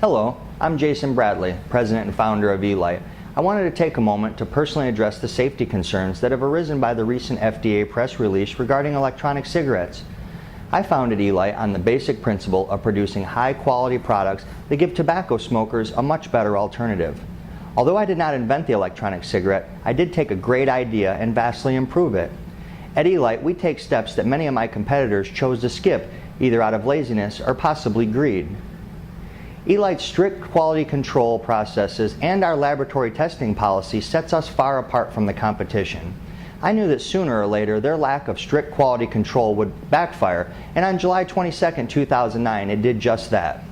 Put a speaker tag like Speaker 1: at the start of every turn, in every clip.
Speaker 1: Hello, I'm Jason Bradley, President and Founder of e-light. I wanted to take a moment to personally address the safety concerns that have arisen by the recent FDA press release regarding electronic cigarettes. I founded e-light on the basic principle of producing high-quality products that give tobacco smokers a much better alternative. Although I did not invent the electronic cigarette, I did take a great idea and vastly improve it. At e-light, we take steps that many of my competitors chose to skip, either out of laziness or possibly greed. e-light's strict quality control processes and our laboratory testing policy sets us far apart from the competition. I knew that sooner or later their lack of strict quality control would backfire, and on July 22, 2009, it did just that.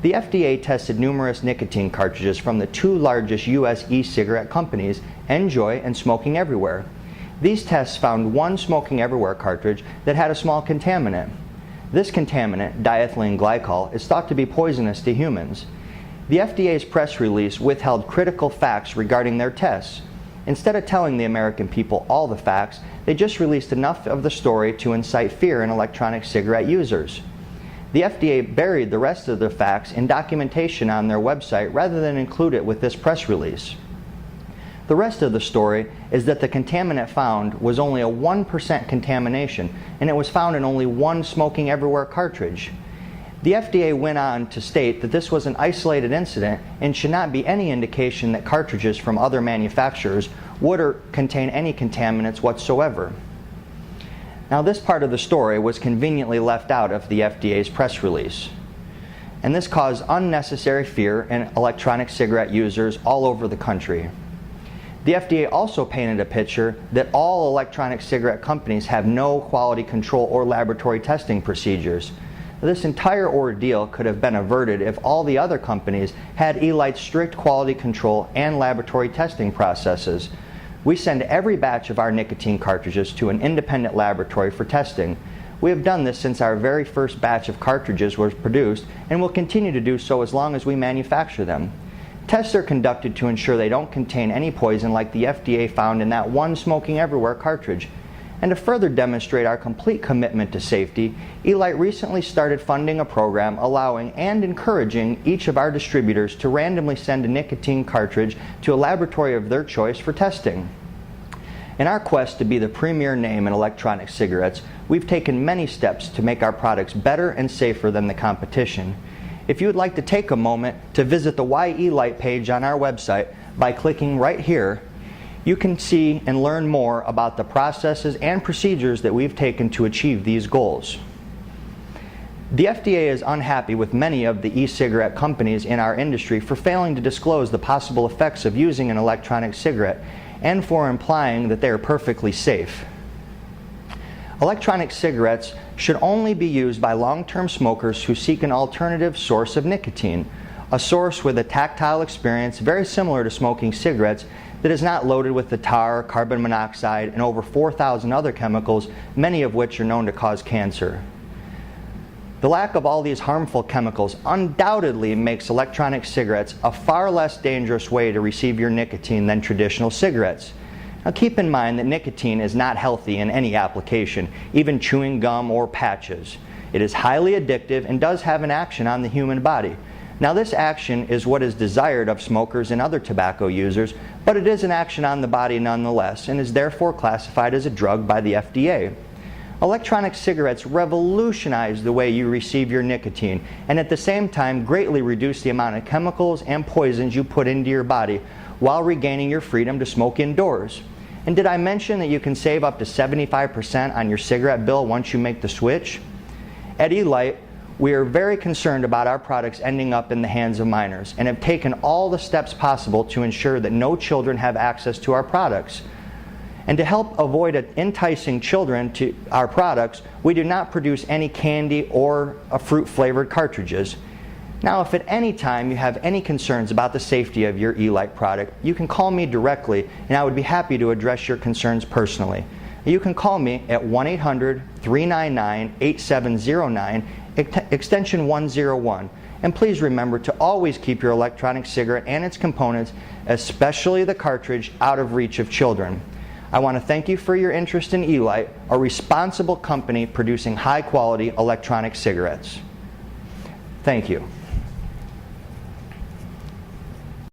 Speaker 1: The FDA tested numerous nicotine cartridges from the two largest U.S. e-cigarette companies, NJOY and Smoking Everywhere. These tests found one Smoking Everywhere cartridge that had a small contaminant. This contaminant, diethylene glycol, is thought to be poisonous to humans. The FDA's press release withheld critical facts regarding their tests. Instead of telling the American people all the facts, they just released enough of the story to incite fear in electronic cigarette users. The FDA buried the rest of the facts in documentation on their website rather than include it with this press release. The rest of the story is that the contaminant found was only a 1% contamination, and it was found in only one Smoking Everywhere cartridge. The FDA went on to state that this was an isolated incident and should not be any indication that cartridges from other manufacturers would or contain any contaminants whatsoever. Now, this part of the story was conveniently left out of the FDA's press release, and this caused unnecessary fear in electronic cigarette users all over the country. The FDA also painted a picture that all electronic cigarette companies have no quality control or laboratory testing procedures. This entire ordeal could have been averted if all the other companies had e-light's strict quality control and laboratory testing processes. We send every batch of our nicotine cartridges to an independent laboratory for testing. We have done this since our very first batch of cartridges was produced and will continue to do so as long as we manufacture them. Tests are conducted to ensure they don't contain any poison like the FDA found in that one Smoking Everywhere cartridge. And to further demonstrate our complete commitment to safety, e-light recently started funding a program allowing and encouraging each of our distributors to randomly send a nicotine cartridge to a laboratory of their choice for testing. In our quest to be the premier name in electronic cigarettes, we've taken many steps to make our products better and safer than the competition. If you would like to take a moment to visit the Why e-light page on our website by clicking right here, you can see and learn more about the processes and procedures that we've taken to achieve these goals. The FDA is unhappy with many of the e-cigarette companies in our industry for failing to disclose the possible effects of using an electronic cigarette and for implying that they are perfectly safe. Electronic cigarettes should only be used by long-term smokers who seek an alternative source of nicotine, a source with a tactile experience very similar to smoking cigarettes that is not loaded with the tar, carbon monoxide, and over 4,000 other chemicals, many of which are known to cause cancer. The lack of all these harmful chemicals undoubtedly makes electronic cigarettes a far less dangerous way to receive your nicotine than traditional cigarettes. Now, keep in mind that nicotine is not healthy in any application, even chewing gum or patches. It is highly addictive and does have an action on the human body. Now, this action is what is desired of smokers and other tobacco users, but it is an action on the body nonetheless and is therefore classified as a drug by the FDA. Electronic cigarettes revolutionize the way you receive your nicotine and at the same time greatly reduce the amount of chemicals and poisons you put into your body while regaining your freedom to smoke indoors. And did I mention that you can save up to 75% on your cigarette bill once you make the switch? At e-light, we are very concerned about our products ending up in the hands of minors and have taken all the steps possible to ensure that no children have access to our products. And to help avoid enticing children to our products, we do not produce any candy or fruit-flavored cartridges. Now, if at any time you have any concerns about the safety of your e-light product, you can call me directly and I would be happy to address your concerns personally. You can call me at 1-800-399-8709, extension 101. And please remember to always keep your electronic cigarette and its components, especially the cartridge, out of reach of children. I want to thank you for your interest in e-light, a responsible company producing high-quality electronic cigarettes. Thank you.